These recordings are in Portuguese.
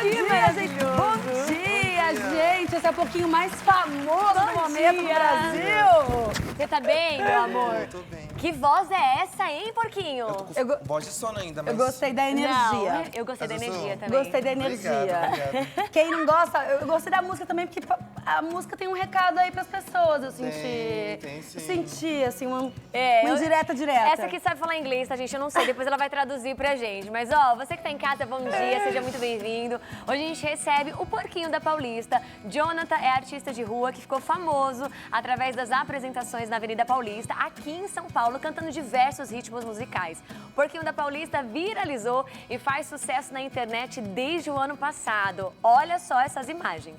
dia, gente. Bom dia, gente. Esse é o pouquinho mais famoso do momento do Brasil. Você tá bem, meu amor? Eu tô bem. Que voz é essa, hein, Porquinho? Eu tô com voz de sono ainda, mas... Eu gostei da energia. Não, eu gostei da Mas eu energia sou- também. Gostei da energia. Obrigado. Quem não gosta, eu gostei da música também, porque a música tem um recado aí pras pessoas, eu senti. Tem sim. Eu senti, assim, uma eu- indireta direta. Essa aqui sabe falar inglês, tá, gente? Eu não sei, depois ela vai traduzir pra gente. Mas, ó, você que tá em casa, bom dia, seja muito bem-vindo. Hoje a gente recebe o Porquinho da Paulista. Jonathan é artista de rua que ficou famoso através das apresentações na Avenida Paulista, aqui em São Paulo, cantando diversos ritmos musicais. O Porquinho da Paulista viralizou e faz sucesso na internet desde o ano passado. Olha só essas imagens.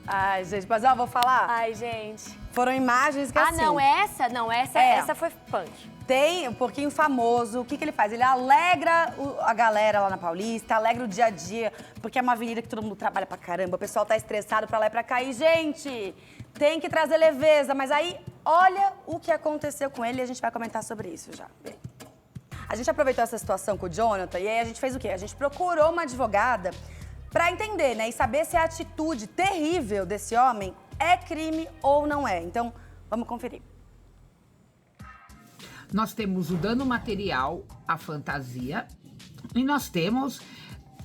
Ai, gente, mas ó, vou falar. Ai, gente. Foram imagens que Ah, assim... não, essa É. essa foi punk. Tem um pouquinho famoso. O que ele faz? Ele alegra a galera lá na Paulista, alegra o dia a dia, porque é uma avenida que todo mundo trabalha pra caramba, o pessoal tá estressado pra lá e pra cá. E, gente, tem que trazer leveza. Mas aí, olha o que aconteceu com ele e a gente vai comentar sobre isso já. A gente aproveitou essa situação com o Jonathan e aí a gente fez o quê? A gente procurou uma advogada pra entender, né? E saber se a atitude terrível desse homem é crime ou não é. Então, vamos conferir. Nós temos o dano material, a fantasia, e nós temos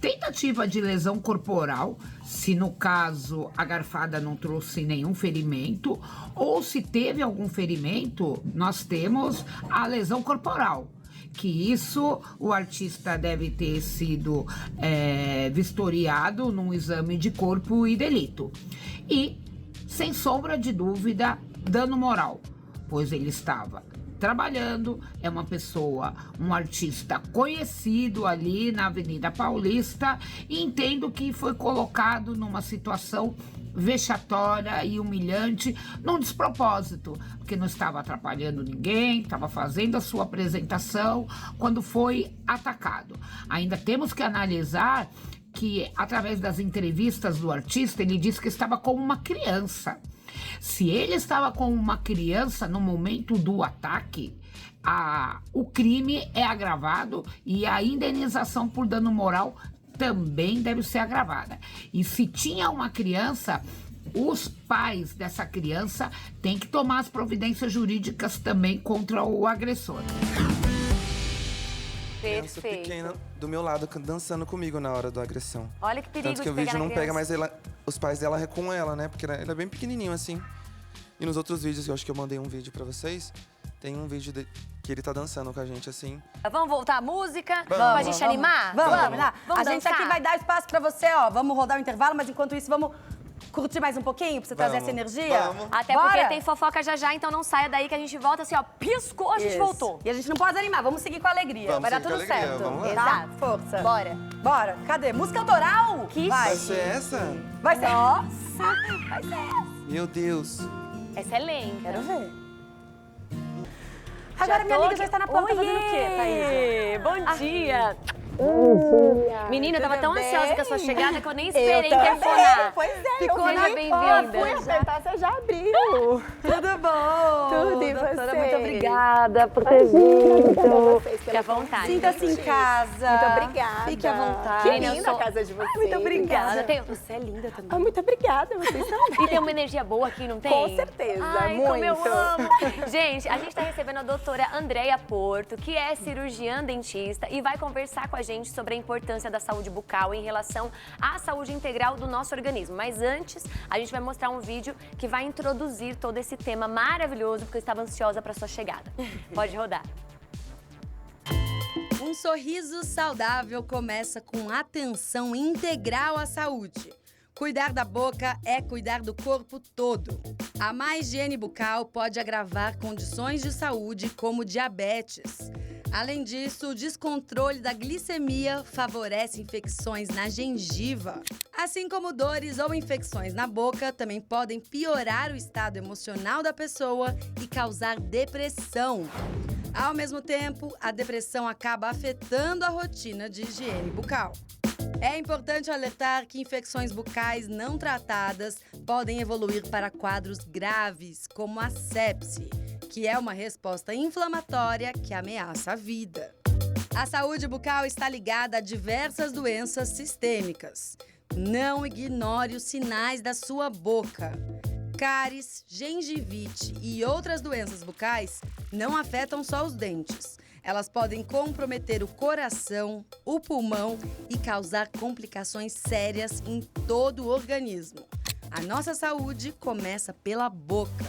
tentativa de lesão corporal, se no caso a garfada não trouxe nenhum ferimento, ou se teve algum ferimento, nós temos a lesão corporal. Que isso o artista deve ter sido vistoriado num exame de corpo e delito. E, sem sombra de dúvida, dano moral, pois ele estava trabalhando, é uma pessoa, um artista conhecido ali na Avenida Paulista, e entendo que foi colocado numa situação vexatória e humilhante, num despropósito, porque não estava atrapalhando ninguém, estava fazendo a sua apresentação quando foi atacado. Ainda temos que analisar que, através das entrevistas do artista, ele disse que estava com uma criança. Se ele estava com uma criança no momento do ataque, o crime é agravado e a indenização por dano moral também deve ser agravada. E se tinha uma criança, os pais dessa criança têm que tomar as providências jurídicas também contra o agressor. Criança pequena do meu lado dançando comigo na hora da agressão. Olha que perigo Tanto que de o vídeo pegar na não pega criança. mais os pais dela com ela, né? Porque ele é bem pequenininho assim. E nos outros vídeos, eu acho que eu mandei um vídeo pra vocês, tem um vídeo que ele tá dançando com a gente assim. Vamos voltar à música? Vamos, pra gente animar? Vamos. Vamos A gente dançar? aqui vai dar espaço pra você, ó. Vamos rodar o intervalo, mas enquanto isso, vamos curtir mais um pouquinho pra você trazer essa energia? Vamos. Até Bora? porque tem fofoca já, então não saia daí que a gente volta assim, ó. Piscou, a gente Isso. voltou. E a gente não pode animar, vamos seguir com alegria. Vamos vai dar seguir com tudo alegria, certo. vamos lá. Tá? Exato. Força. Bora. Bora. Cadê? Música autoral? Que Vai ser essa? Vai ser. Nossa, vai ser essa. Meu Deus. Essa é lenta. Quero ver. Agora minha amiga já está na porta fazendo o quê, Thaís? Bom dia. Menina, eu tava tão bem? ansiosa com a sua chegada que eu nem esperei também. telefonar. Pois é, Ficou eu na vi, bem-vinda. Fui apertar, você já abriu. Tudo bom? Tudo, e Doutora, você? muito obrigada por ter vindo. Fique à vontade. Sinta-se em casa. Muito obrigada. Fique à vontade. Que Menina, eu linda sou- a casa de vocês. Muito obrigada. Tem- Você é linda também. Ah, muito obrigada, vocês são E tem uma energia boa aqui, não tem? Com certeza, Ai, muito. como eu amo. Gente, a gente tá recebendo a doutora Andréia Porto, que é cirurgiã dentista e vai conversar com a gente sobre a importância da saúde bucal em relação à saúde integral do nosso organismo. Mas antes, a gente vai mostrar um vídeo que vai introduzir todo esse tema maravilhoso, porque eu estava ansiosa para sua chegada. Pode rodar. Um sorriso saudável começa com atenção integral à saúde. Cuidar da boca é cuidar do corpo todo. A má higiene bucal pode agravar condições de saúde como diabetes. Além disso, o descontrole da glicemia favorece infecções na gengiva. Assim como dores ou infecções na boca, também podem piorar o estado emocional da pessoa e causar depressão. Ao mesmo tempo, a depressão acaba afetando a rotina de higiene bucal. É importante alertar que infecções bucais não tratadas podem evoluir para quadros graves, como a sepse, que é uma resposta inflamatória que ameaça a vida. A saúde bucal está ligada a diversas doenças sistêmicas. Não ignore os sinais da sua boca. Cáries, gengivite e outras doenças bucais não afetam só os dentes. Elas podem comprometer o coração, o pulmão e causar complicações sérias em todo o organismo. A nossa saúde começa pela boca.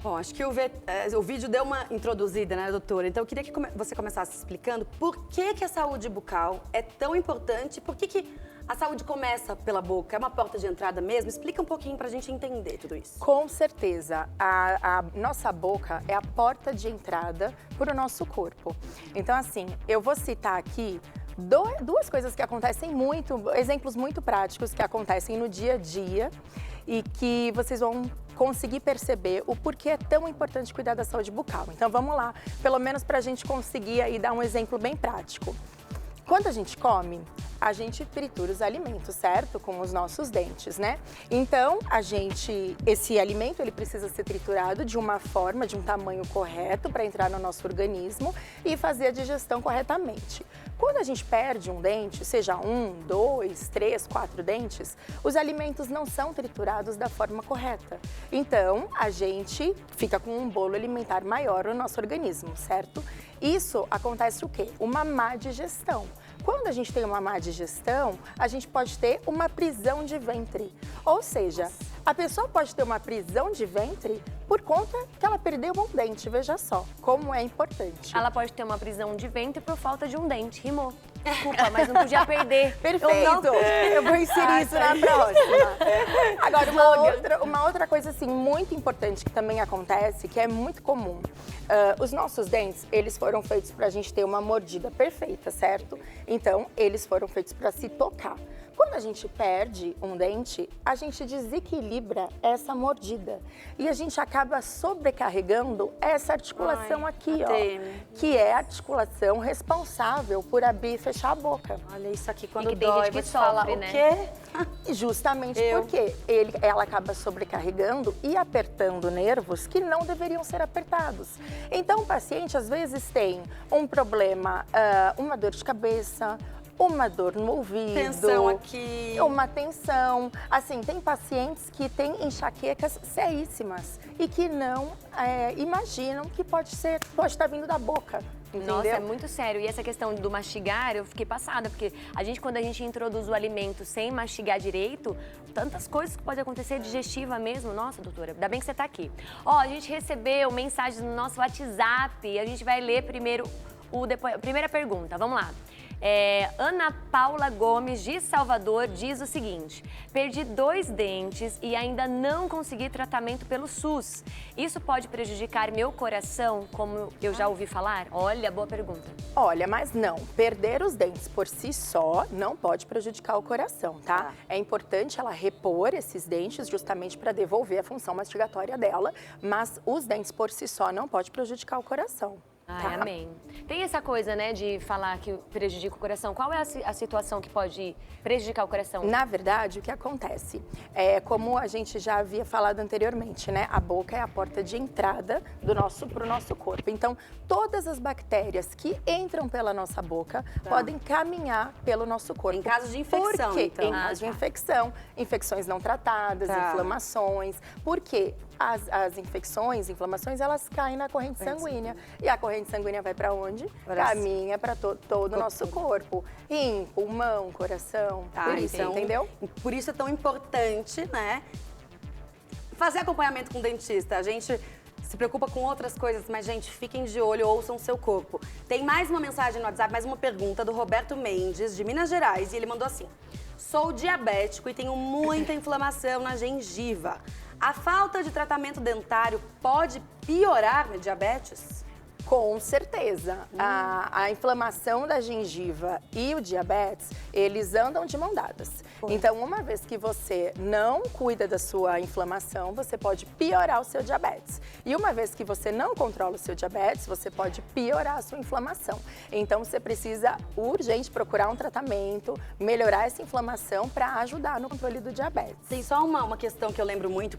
Bom, acho que o vídeo deu uma introduzida, né, doutora? Então, eu queria que você começasse explicando por que a saúde bucal é tão importante, por que a saúde começa pela boca? É uma porta de entrada mesmo? Explica um pouquinho pra gente entender tudo isso. Com certeza, a nossa boca é a porta de entrada para o nosso corpo. Então, assim, eu vou citar aqui duas coisas que acontecem exemplos muito práticos que acontecem no dia a dia e que vocês vão conseguir perceber o porquê é tão importante cuidar da saúde bucal. Então, vamos lá, pelo menos para a gente conseguir aí dar um exemplo bem prático. Quando a gente come, a gente tritura os alimentos, certo? Com os nossos dentes, né? Então, esse alimento, ele precisa ser triturado de uma forma, de um tamanho correto para entrar no nosso organismo e fazer a digestão corretamente. Quando a gente perde um dente, seja 1, 2, 3, 4 dentes, os alimentos não são triturados da forma correta. Então, a gente fica com um bolo alimentar maior no nosso organismo, certo? Isso acontece o quê? Uma má digestão. Quando a gente tem uma má digestão, a gente pode ter uma prisão de ventre. Ou seja, a pessoa pode ter uma prisão de ventre por conta que ela perdeu um dente. Veja só como é importante. Ela pode ter uma prisão de ventre por falta de um dente. Rimou. Desculpa, mas não podia perder. Perfeito! Eu vou inserir isso na próxima. Agora, uma outra coisa assim, muito importante que também acontece, que é muito comum. Os nossos dentes, eles foram feitos para a gente ter uma mordida perfeita, certo? Então, eles foram feitos para se tocar. Quando a gente perde um dente, a gente desequilibra essa mordida. E a gente acaba sobrecarregando essa articulação aqui, ó. Que é a articulação responsável por abrir e fechar a boca. Olha isso aqui, quando E que tem dói, gente que vou te falar, sofre, o né? quê? Justamente porque ela acaba sobrecarregando e apertando nervos que não deveriam ser apertados. Então, o paciente, às vezes, tem um problema, uma dor de cabeça, uma dor no ouvido. Tensão aqui. Uma tensão. Assim, tem pacientes que têm enxaquecas seríssimas e que não imaginam que pode estar vindo da boca. Entendeu? Nossa, é muito sério. E essa questão do mastigar, eu fiquei passada, porque quando a gente introduz o alimento sem mastigar direito, tantas coisas que podem acontecer, digestiva mesmo. Nossa, doutora, ainda bem que você tá aqui. Ó, a gente recebeu mensagens no nosso WhatsApp, a gente vai ler primeiro a primeira pergunta. Vamos lá. Ana Paula Gomes, de Salvador, diz o seguinte: perdi 2 dentes e ainda não consegui tratamento pelo SUS. Isso pode prejudicar meu coração, como eu já ouvi falar? Olha, boa pergunta. Olha, mas não. Perder os dentes por si só não pode prejudicar o coração, tá? É importante ela repor esses dentes justamente para devolver a função mastigatória dela, mas os dentes por si só não pode prejudicar o coração. Ai, amém. Tem essa coisa, né, de falar que prejudica o coração. Qual é a situação que pode prejudicar o coração? Na verdade, o que acontece? Como a gente já havia falado anteriormente, né? A boca é a porta de entrada para o nosso corpo. Então, todas as bactérias que entram pela nossa boca podem caminhar pelo nosso corpo. Em caso de infecção, Por quê? então. Em caso de infecção, infecções não tratadas, inflamações. Por quê? As inflamações, elas caem na corrente sanguínea. E a corrente sanguínea vai para onde? Caminha para todo o nosso corpo. Rim, pulmão, coração, por isso, entendeu? Por isso é tão importante, né? Fazer acompanhamento com o dentista. A gente se preocupa com outras coisas, mas, gente, fiquem de olho, ouçam o seu corpo. Tem mais uma mensagem no WhatsApp, mais uma pergunta do Roberto Mendes, de Minas Gerais, e ele mandou assim: sou diabético e tenho muita inflamação na gengiva. A falta de tratamento dentário pode piorar minha diabetes? Com certeza. A inflamação da gengiva e o diabetes, eles andam de mão dadas. Então, uma vez que você não cuida da sua inflamação, você pode piorar o seu diabetes. E uma vez que você não controla o seu diabetes, você pode piorar a sua inflamação. Então, você precisa urgente procurar um tratamento, melhorar essa inflamação para ajudar no controle do diabetes. Tem só uma questão que eu lembro muito,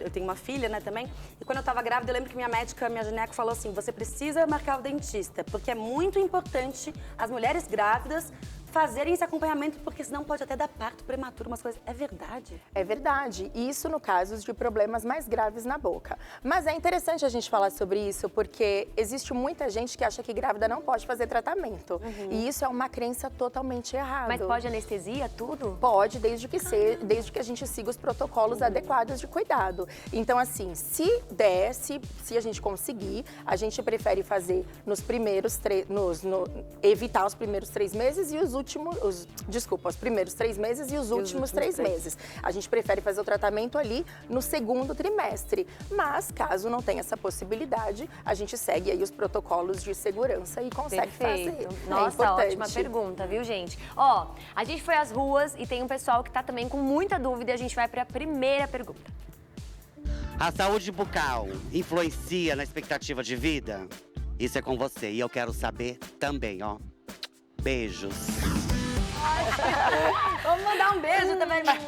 eu tenho uma filha, né, também, e quando eu tava grávida, eu lembro que minha médica, minha gineco, falou assim: você precisa precisa marcar o dentista, porque é muito importante as mulheres grávidas fazerem esse acompanhamento, porque senão pode até dar parto prematuro, umas coisas. É verdade? É verdade. Isso no caso de problemas mais graves na boca. Mas é interessante a gente falar sobre isso, porque existe muita gente que acha que grávida não pode fazer tratamento. E isso é uma crença totalmente errada. Mas pode anestesia, tudo? Pode, desde que a gente siga os protocolos adequados de cuidado. Então, assim, se der, se a gente conseguir, a gente prefere fazer nos primeiros evitar os primeiros 3 meses e os primeiros 3 meses e os últimos 3 meses. A gente prefere fazer o tratamento ali no segundo trimestre. Mas, caso não tenha essa possibilidade, a gente segue aí os protocolos de segurança e consegue fazer. Nossa, ótima pergunta, viu, gente? Ó, a gente foi às ruas e tem um pessoal que tá também com muita dúvida e a gente vai pra primeira pergunta. A saúde bucal influencia na expectativa de vida? Isso é com você e eu quero saber também, ó. Beijos. Vamos mandar um beijo também. Beijo,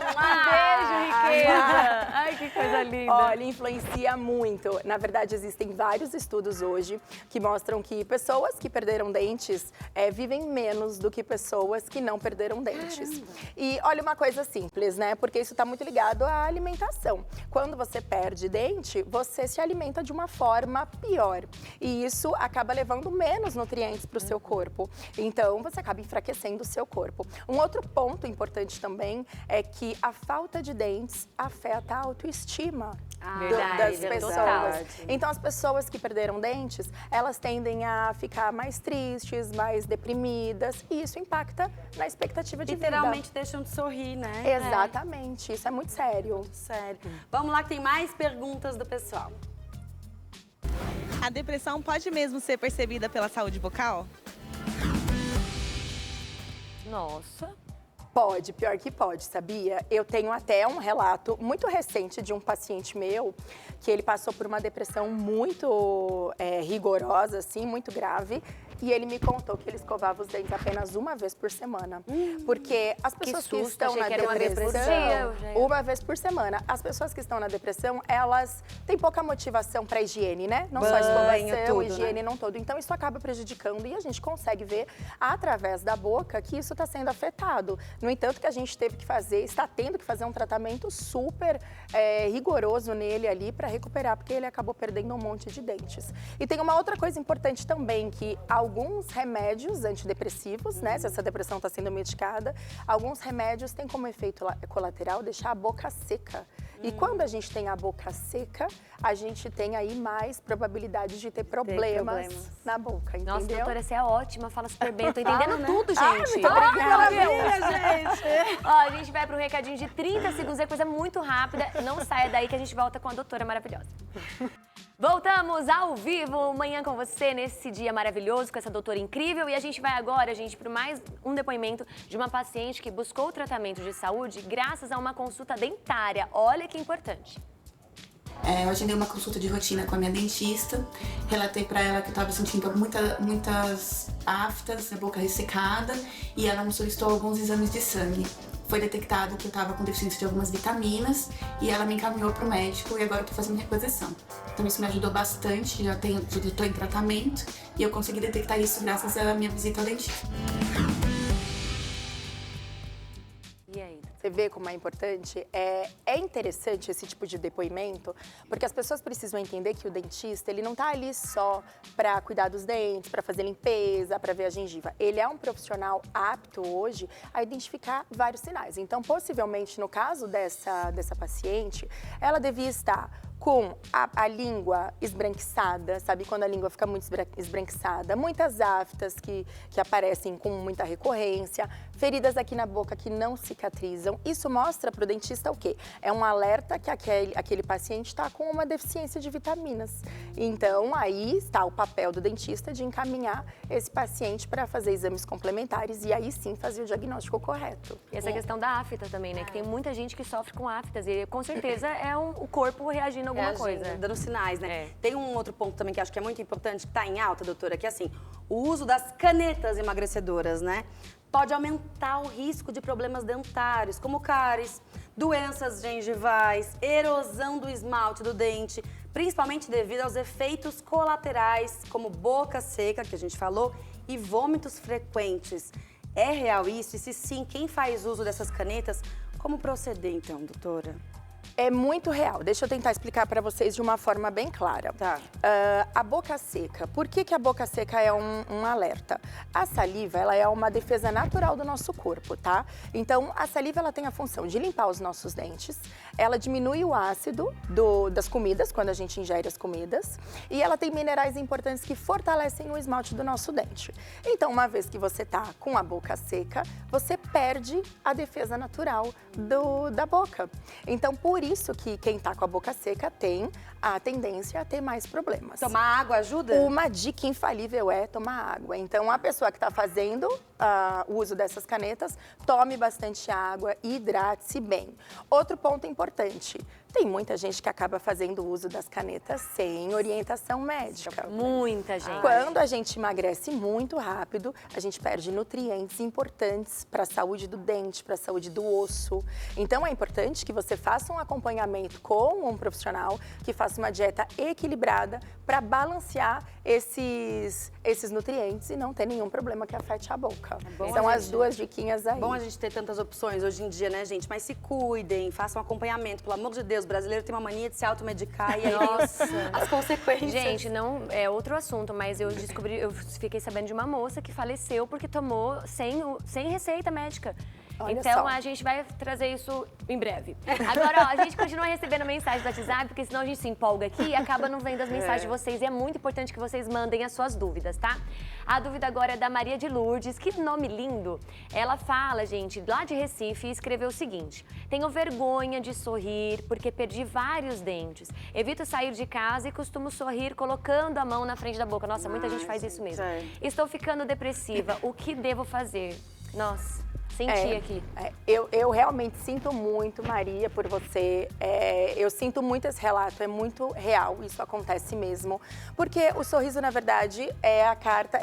riqueza! Ai, que coisa linda. Olha, influencia muito. Na verdade, existem vários estudos hoje que mostram que pessoas que perderam dentes vivem menos do que pessoas que não perderam dentes. Caramba. E olha, uma coisa simples, né? Porque isso está muito ligado à alimentação. Quando você perde dente, você se alimenta de uma forma pior. E isso acaba levando menos nutrientes para o seu corpo. Então, você acaba enfraquecendo o seu corpo. Um outro ponto importante também é que a falta de dentes afeta a autoestima das pessoas. Total. Então, as pessoas que perderam dentes, elas tendem a ficar mais tristes, mais deprimidas, e isso impacta na expectativa de vida. Literalmente deixam de sorrir, né? Exatamente, isso é muito sério. Sério. Vamos lá que tem mais perguntas do pessoal. A depressão pode mesmo ser percebida pela saúde bucal? Nossa. Pode, pior que pode, sabia? Eu tenho até um relato muito recente de um paciente meu que ele passou por uma depressão muito rigorosa, assim, muito grave. E ele me contou que ele escovava os dentes apenas uma vez por semana. Porque as pessoas que estão na depressão, uma vez por semana, as pessoas que estão na depressão, elas têm pouca motivação para higiene, né? Não só escovação, higiene, não todo. Então isso acaba prejudicando e a gente consegue ver através da boca que isso está sendo afetado. No entanto, que a gente teve que fazer, está tendo que fazer um tratamento super rigoroso nele ali para recuperar, porque ele acabou perdendo um monte de dentes. E tem uma outra coisa importante também, que alguns remédios antidepressivos, né, se essa depressão está sendo medicada, alguns remédios têm como efeito colateral deixar a boca seca. E quando a gente tem a boca seca, a gente tem aí mais probabilidade de ter problemas na boca, entendeu? Nossa, doutora, você é ótima, fala super bem. Eu tô entendendo tudo, gente. Muito obrigada, gente. Ó, a gente vai pro recadinho de 30 segundos, é coisa muito rápida. Não saia daí que a gente volta com a doutora maravilhosa. Voltamos ao vivo, manhã com você, nesse dia maravilhoso, com essa doutora incrível. E a gente vai agora, gente, para mais um depoimento de uma paciente que buscou tratamento de saúde graças a uma consulta dentária. Olha que importante. Eu agendei uma consulta de rotina com a minha dentista, relatei para ela que eu estava sentindo muitas aftas, a boca ressecada, e ela me solicitou alguns exames de sangue. Foi detectado que eu estava com deficiência de algumas vitaminas e ela me encaminhou para o médico e agora eu estou fazendo reposição. Então isso me ajudou bastante, já estou em tratamento e eu consegui detectar isso graças à minha visita ao dentista. E aí? Você vê como é importante? É interessante esse tipo de depoimento, porque as pessoas precisam entender que o dentista, ele não tá ali só para cuidar dos dentes, para fazer limpeza, para ver a gengiva. Ele é um profissional apto hoje a identificar vários sinais. Então, possivelmente, no caso dessa paciente, ela devia estar com a língua esbranquiçada, sabe? Quando a língua fica muito esbranquiçada, muitas aftas que aparecem com muita recorrência, feridas aqui na boca que não cicatrizam. Isso mostra para o dentista o quê? É um alerta que aquele paciente está com uma deficiência de vitaminas. Então, aí está o papel do dentista de encaminhar esse paciente para fazer exames complementares e aí sim fazer o diagnóstico correto. E essa questão da afta também, né? Que tem muita gente que sofre com aftas e com certeza é o corpo reagindo a alguma coisa. Dando sinais, né? Tem um outro ponto também que acho que é muito importante, que tá em alta, doutora, que é assim, o uso das canetas emagrecedoras, né? Pode aumentar o risco de problemas dentários, como cáries, doenças gengivais, erosão do esmalte do dente, principalmente devido aos efeitos colaterais, como boca seca, que a gente falou, e vômitos frequentes. É real isso? E se sim, quem faz uso dessas canetas, como proceder então, doutora? É muito real. Deixa eu tentar explicar para vocês de uma forma bem clara. Tá. A boca seca. Por que a boca seca é um alerta? A saliva, ela é uma defesa natural do nosso corpo, tá? Então, a saliva, ela tem a função de limpar os nossos dentes, ela diminui o ácido das comidas, quando a gente ingere as comidas, e ela tem minerais importantes que fortalecem o esmalte do nosso dente. Então, uma vez que você tá com a boca seca, você perde a defesa natural da boca. Então, por isso que quem tá com a boca seca tem a tendência a ter mais problemas. Tomar água ajuda? Uma dica infalível é tomar água. Então, a pessoa que está fazendo o uso dessas canetas, tome bastante água e hidrate-se bem. Outro ponto importante, tem muita gente que acaba fazendo uso das canetas sem orientação médica. Muita gente. Quando a gente emagrece muito rápido, a gente perde nutrientes importantes para a saúde do dente, para a saúde do osso. Então, é importante que você faça um acompanhamento com um profissional que faça uma dieta equilibrada para balancear esses nutrientes e não ter nenhum problema que afete a boca. São as duas diquinhas aí. Bom a gente ter tantas opções hoje em dia, né, gente? Mas se cuidem, façam acompanhamento. Pelo amor de Deus, o brasileiro tem uma mania de se automedicar e aí as consequências. Gente, não é outro assunto, mas eu fiquei sabendo de uma moça que faleceu porque tomou sem receita médica. Olha então, só. a gente vai trazer isso em breve. Agora, ó, a gente continua recebendo mensagem do WhatsApp, porque senão a gente se empolga aqui e acaba não vendo as mensagens de vocês. E é muito importante que vocês mandem as suas dúvidas, tá? A dúvida agora é da Maria de Lourdes, que nome lindo. Ela fala, gente, lá de Recife, e escreveu o seguinte: tenho vergonha de sorrir porque perdi vários dentes. Evito sair de casa e costumo sorrir colocando a mão na frente da boca. Nossa, muita gente faz isso mesmo. Estou ficando depressiva. O que devo fazer? Nossa. Senti aqui. Eu realmente sinto muito, Maria, por você. Eu sinto muito esse relato, é muito real, isso acontece mesmo. Porque o sorriso, na verdade, é a carta,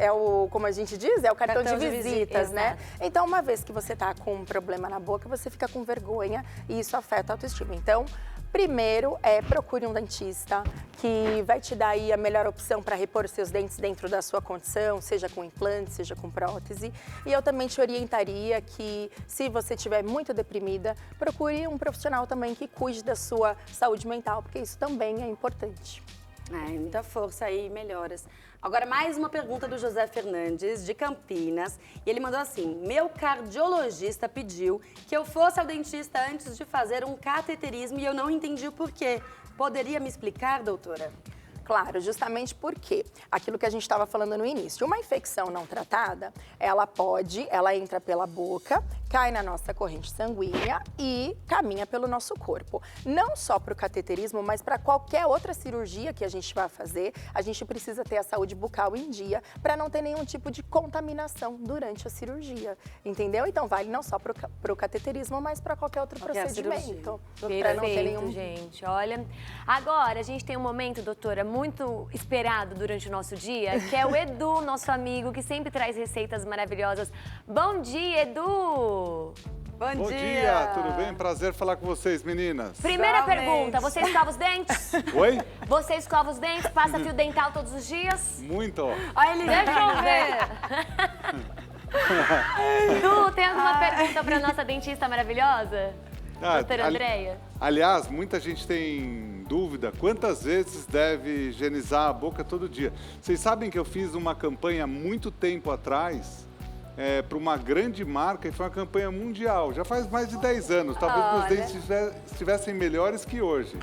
como a gente diz, é o cartão de visitas, né? Então, uma vez que você tá com um problema na boca, você fica com vergonha e isso afeta a autoestima. Então, primeiro, procure um dentista que vai te dar aí a melhor opção para repor seus dentes dentro da sua condição, seja com implante, seja com prótese. E eu também te orientaria que, se você estiver muito deprimida, procure um profissional também que cuide da sua saúde mental, porque isso também é importante. Muita força aí, melhoras. Agora, mais uma pergunta do José Fernandes, de Campinas. E ele mandou assim: meu cardiologista pediu que eu fosse ao dentista antes de fazer um cateterismo e eu não entendi o porquê. Poderia me explicar, doutora? Claro, justamente porque aquilo que a gente estava falando no início, uma infecção não tratada, ela entra pela boca, cai na nossa corrente sanguínea e caminha pelo nosso corpo. Não só para o cateterismo, mas para qualquer outra cirurgia que a gente vai fazer, a gente precisa ter a saúde bucal em dia para não ter nenhum tipo de contaminação durante a cirurgia, entendeu? Então vale não só para o cateterismo, mas para qualquer outro procedimento. Para não ter nenhum... gente, olha. Agora, a gente tem um momento, doutora, muito esperado durante o nosso dia, que é o Edu, nosso amigo, que sempre traz receitas maravilhosas. Bom dia, Edu! Bom dia, tudo bem? Prazer falar com vocês, meninas. Primeira pergunta, você escova os dentes? Oi? Você escova os dentes, passa fio dental todos os dias? Muito. Olha ele, deixa eu ver. Edu, tem alguma pergunta para nossa dentista maravilhosa? Doutora Andréia? Aliás, muita gente tem dúvida quantas vezes deve higienizar a boca todo dia. Vocês sabem que eu fiz uma campanha muito tempo atrás para uma grande marca e foi uma campanha mundial. Já faz mais de 10 anos. Talvez meus dentes estivessem melhores que hoje.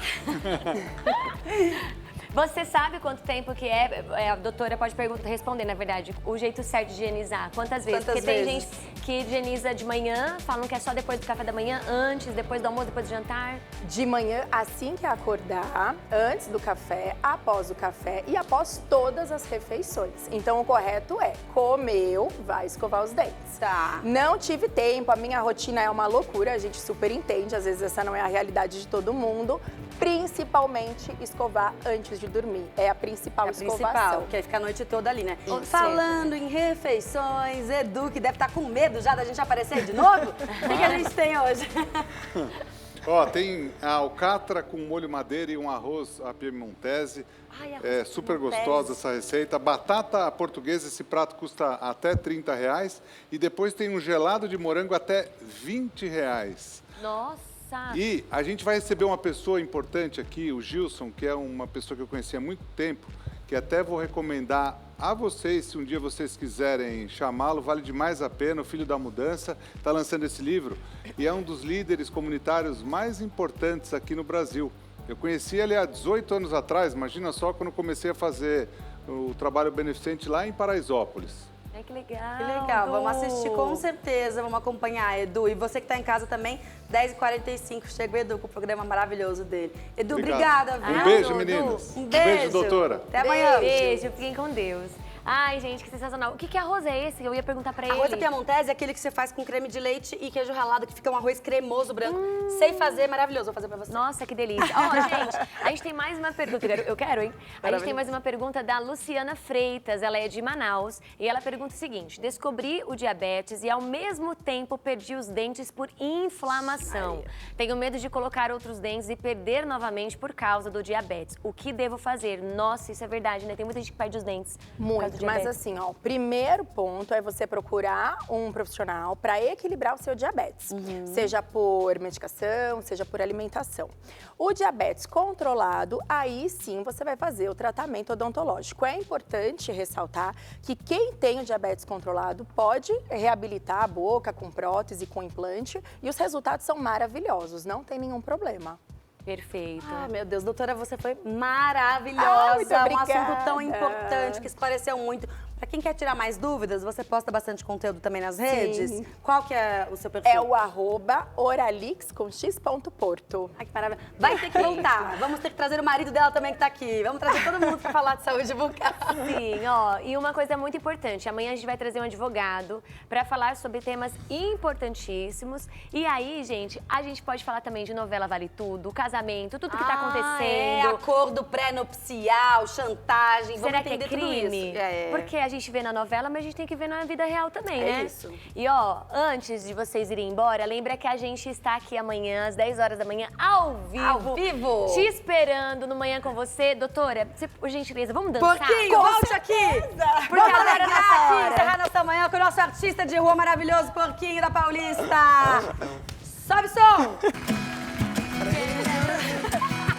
Você sabe quanto tempo que a doutora pode responder, na verdade, o jeito certo de higienizar? Quantas vezes? Porque tem gente que higieniza de manhã, falam que é só depois do café da manhã, antes, depois do almoço, depois do jantar. De manhã, assim que acordar, antes do café, após o café e após todas as refeições. Então, o correto é, comeu, vai escovar os dentes. Tá. Não tive tempo, a minha rotina é uma loucura, a gente super entende, às vezes essa não é a realidade de todo mundo. Principalmente escovar antes de dormir. É a principal escovação. Principal, que aí fica a noite toda ali, né? Isso. Falando em refeições, Edu, que deve estar com medo já da gente aparecer de novo, o que a gente tem hoje? Ó, tem a alcatra com molho madeira e um arroz à piemontese. Ai, arroz É super piemontese. gostosa essa receita. Batata portuguesa, esse prato custa até R$30. E depois tem um gelado de morango até R$20. Nossa! E a gente vai receber uma pessoa importante aqui, o Gilson, que é uma pessoa que eu conheci há muito tempo, que até vou recomendar a vocês, se um dia vocês quiserem chamá-lo, vale demais a pena, o Filho da Mudança, está lançando esse livro e é um dos líderes comunitários mais importantes aqui no Brasil. Eu conheci ele há 18 anos atrás, imagina só quando comecei a fazer o trabalho beneficente lá em Paraisópolis. Ai, que legal. Que legal, vamos assistir com certeza, vamos acompanhar, Edu. E você que está em casa também, 10h45, chega o Edu com o programa maravilhoso dele. Edu, obrigada, viu? Um beijo, Edu? meninas. Um beijo, doutora. Até amanhã. Beijo, fiquem com Deus. Ai, gente, que sensacional. O que arroz é esse? Eu ia perguntar pra ele. Arroz à piemontese é aquele que você faz com creme de leite e queijo ralado, que fica um arroz cremoso, branco. Sei fazer, maravilhoso. Vou fazer pra você. Nossa, que delícia. Ó, gente, a gente tem mais uma pergunta. Eu quero, hein? A gente tem mais uma pergunta da Luciana Freitas. Ela é de Manaus. E ela pergunta o seguinte: descobri o diabetes e ao mesmo tempo perdi os dentes por inflamação. Tenho medo de colocar outros dentes e perder novamente por causa do diabetes. O que devo fazer? Nossa, isso é verdade, né? Tem muita gente que perde os dentes. Muito, mas assim, ó, o primeiro ponto é você procurar um profissional para equilibrar o seu diabetes, seja por medicação, seja por alimentação. O diabetes controlado, aí sim você vai fazer o tratamento odontológico. É importante ressaltar que quem tem o diabetes controlado pode reabilitar a boca com prótese, com implante, e os resultados são maravilhosos, não tem nenhum problema. Perfeito. Ah, meu Deus, doutora, você foi maravilhosa. Ah, muito um obrigada. assunto tão importante que esclareceu muito. Pra quem quer tirar mais dúvidas, você posta bastante conteúdo também nas redes? Sim. Qual que é o seu perfil? É o @oralix_x.porto. Ai, que maravilha. Vai ter que voltar. Vamos ter que trazer o marido dela também que tá aqui. Vamos trazer todo mundo pra falar de saúde bucal. Sim, ó, e uma coisa muito importante, amanhã a gente vai trazer um advogado para falar sobre temas importantíssimos. E aí, gente, a gente pode falar também de novela Vale Tudo, casamento, tudo que tá acontecendo. É, acordo pré-nupcial, chantagem. Será vamos que é entender tudo crime? isso. É. Porque a gente vê na novela, mas a gente tem que ver na vida real também, É né? isso. E ó, antes de vocês irem embora, lembra que a gente está aqui amanhã, às 10 horas da manhã, ao vivo. Ao vivo. Te esperando no Manhã com você. Doutora, por gentileza, vamos dançar? Porquinho, volte aqui! Porque Vamos agora alegrar nessa essa aqui, hora. encerrar nossa manhã com o nosso artista de rua maravilhoso, Porquinho da Paulista. Sobe o som!